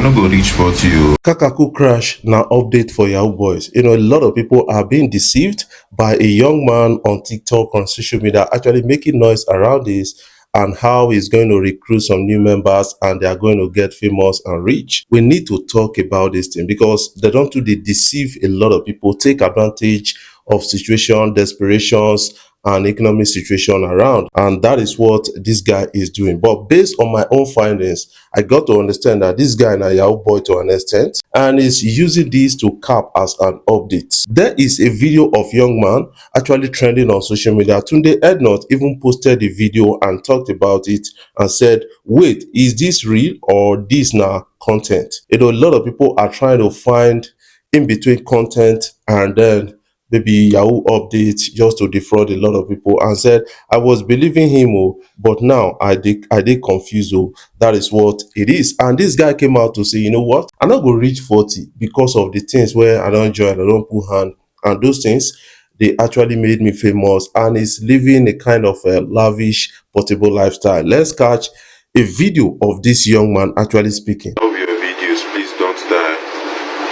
no go reach 40 o. Kakukakrash now update for Yahoo boys. A lot of people are being deceived by a young man on TikTok, on social media, actually making noise around this and how he's going to recruit some new members and they are going to get famous and rich. We need to talk about this thing because they don't do, they deceive a lot of people, take advantage of situation, desperations, and economic situation around, and that is what this guy is doing. But based on my own findings, I got to understand that this guy na Yahoo boy to an extent and is using this to cap as an update. There is a video of young man actually trending on social media. Tunde Ednot even posted the video and talked about it and said, wait, is this real or this now content? A lot of people are trying to find in between content and then maybe Yahoo updates just to defraud a lot of people, and said, I was believing him, but now I did confused. That is what it is. And this guy came out to say, you know what? I'm not going to reach 40 because of the things where I don't join, I don't put hand, and those things, they actually made me famous, and is living a kind of a lavish, portable lifestyle. Let's catch a video of this young man actually speaking. Love your videos, please don't die.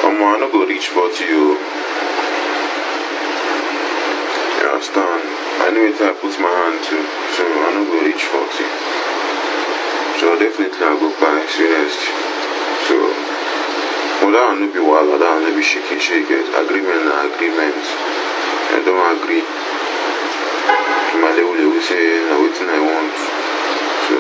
I no go reach 40 o. You understand? I know it I put my hand to, so I no go reach 40. So definitely I go buy serious. So that one no be wahala, that one no be shaking it. Agreement na agreement. I don't agree. My level they will say na wetin I want. So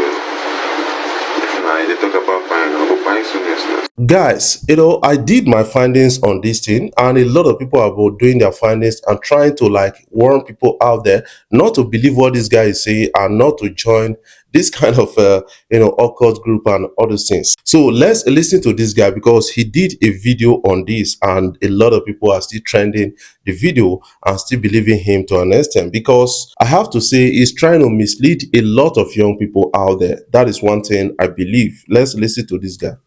if they talk about buying, I'll go buy soon next. Guys, I did my findings on this thing, and a lot of people are both doing their findings and trying to like warn people out there not to believe what this guy is saying and not to join this kind of occult group and other things. So let's listen to this guy because he did a video on this, and a lot of people are still trending the video and still believing him to an extent, because I have to say he's trying to mislead a lot of young people out there. That is one thing I believe. Let's listen to this guy.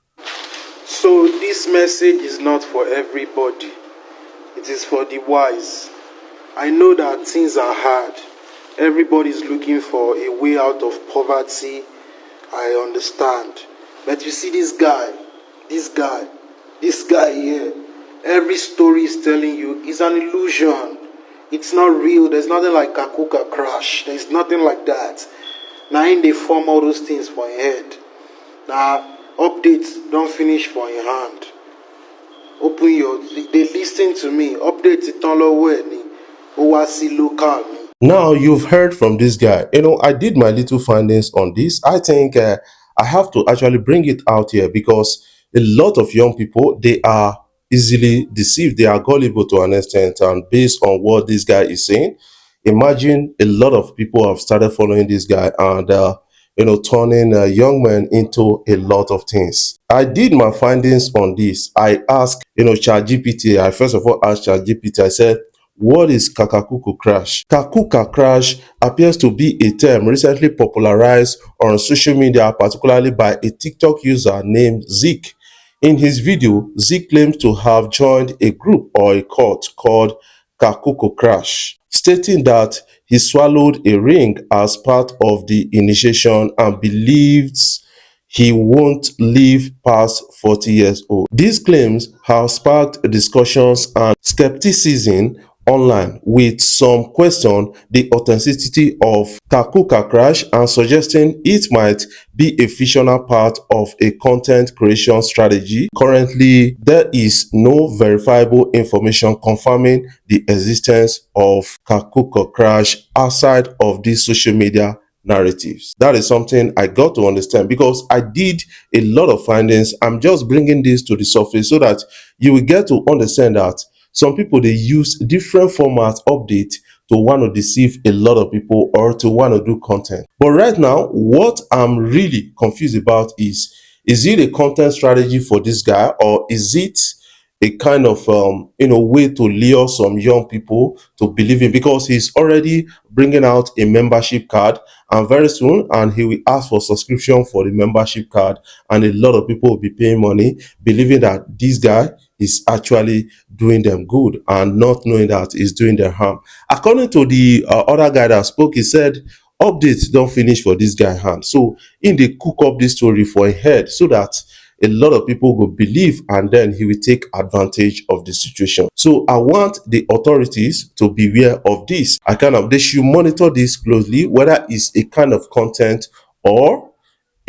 So this message is not for everybody. It is for the wise. I know that things are hard. Everybody's looking for a way out of poverty. I understand. But you see this guy here, every story is telling you is an illusion. It's not real. There's nothing like Kakukakrash. There's nothing like that. Now in they form all those things for your head. Now updates don't finish for your hand. Open your, they listen to me. Updates it all away. Owasi local. Now you've heard from this guy. I did my little findings on this. I think I have to actually bring it out here because a lot of young people, they are easily deceived. They are gullible to an extent, and based on what this guy is saying, imagine a lot of people have started following this guy and turning young men into a lot of things. I did my findings on this. I asked, ChatGPT. I first of all asked ChatGPT. I said, what is Kakukakrash? Kakukakrash appears to be a term recently popularized on social media, particularly by a TikTok user named Zeke. In his video, Zeke claims to have joined a group or a cult called Kakukakrash, stating that he swallowed a ring as part of the initiation and believes he won't live past 40 years old. These claims have sparked discussions and skepticism online, with some question the authenticity of Kakukakrash and suggesting it might be a fictional part of a content creation strategy. Currently, there is no verifiable information confirming the existence of Kakukakrash outside of these social media narratives. That is something I got to understand because I did a lot of findings. I'm just bringing this to the surface so that you will get to understand that some people, they use different formats update to want to deceive a lot of people or to want to do content. But right now, what I'm really confused about is it a content strategy for this guy, or is it a kind of way to lure some young people to believe in, because he's already bringing out a membership card, and very soon and he will ask for subscription for the membership card, and a lot of people will be paying money believing that this guy is actually doing them good and not knowing that he's doing them harm. According to the other guy that spoke, he said updates don't finish for this guy hand, so in they cook up this story for a head so that a lot of people will believe, and then he will take advantage of the situation. So I want the authorities to beware of this. They should monitor this closely, whether it's a kind of content or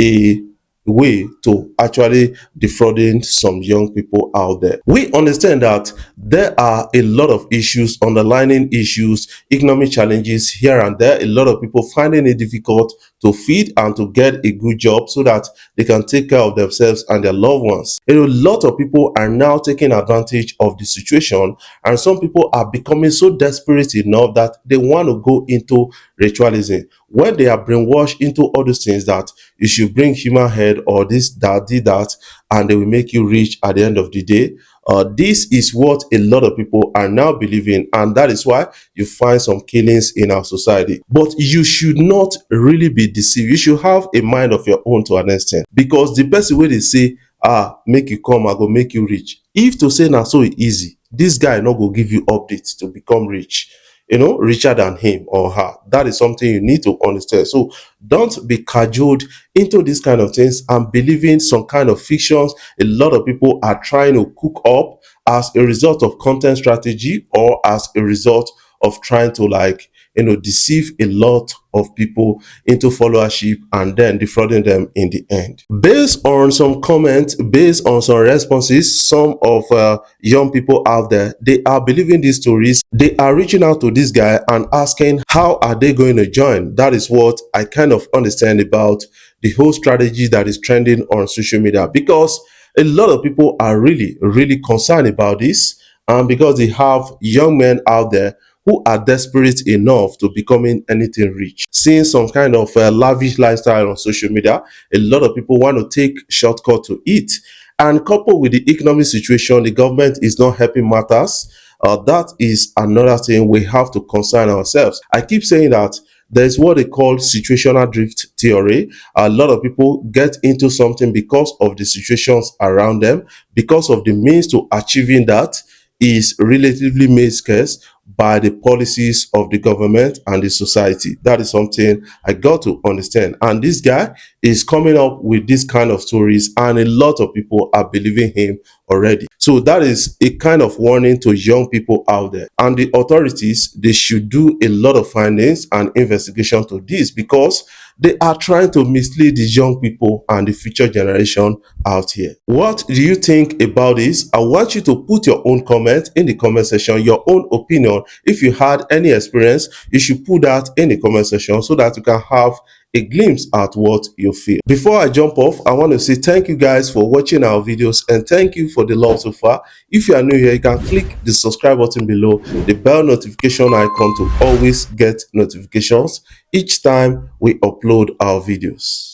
a way to actually defrauding some young people out there. We understand that there are a lot of issues, underlying issues, economic challenges here and there. A lot of people finding it difficult to feed and to get a good job so that they can take care of themselves and their loved ones. A lot of people are now taking advantage of the situation, and some people are becoming so desperate enough that they want to go into ritualism. When they are brainwashed into all those things that you should bring human head or this, that, did that, and they will make you rich at the end of the day. This is what a lot of people are now believing, and that is why you find some killings in our society. But you should not really be deceived. You should have a mind of your own to an extent, because the person wey dey say, make you come, I go make you rich. If to say na so easy, this guy no go give you updates to become rich, richer than him or her. That is something you need to understand. So don't be cajoled into these kind of things and believing some kind of fictions a lot of people are trying to cook up as a result of content strategy, or as a result of trying to deceive a lot of people into followership and then defrauding them in the end. Based on some comments, based on some responses, some of young people out there, they are believing these stories. They are reaching out to this guy and asking how are they going to join. That is what I kind of understand about the whole strategy that is trending on social media, because a lot of people are really, really concerned about this, and because they have young men out there who are desperate enough to becoming anything rich. Seeing some kind of lavish lifestyle on social media, a lot of people want to take shortcut to it. And coupled with the economic situation, the government is not helping matters. That is another thing we have to concern ourselves. I keep saying that there's what they call situational drift theory. A lot of people get into something because of the situations around them, because of the means to achieving that is relatively made scarce by the policies of the government and the society. That is something I got to understand. And this guy is coming up with this kind of stories, and a lot of people are believing him already. So that is a kind of warning to young people out there. And the authorities, they should do a lot of findings and investigation to this, because they are trying to mislead the young people and the future generation out here. What do you think about this? I want you to put your own comment in the comment section, your own opinion. If you had any experience, you should put that in the comment section so that you can have a glimpse at what you feel. Before I jump off, I want to say thank you guys for watching our videos, and thank you for the love so far. If you are new here, you can click the subscribe button below, the bell notification icon, to always get notifications each time we upload our videos.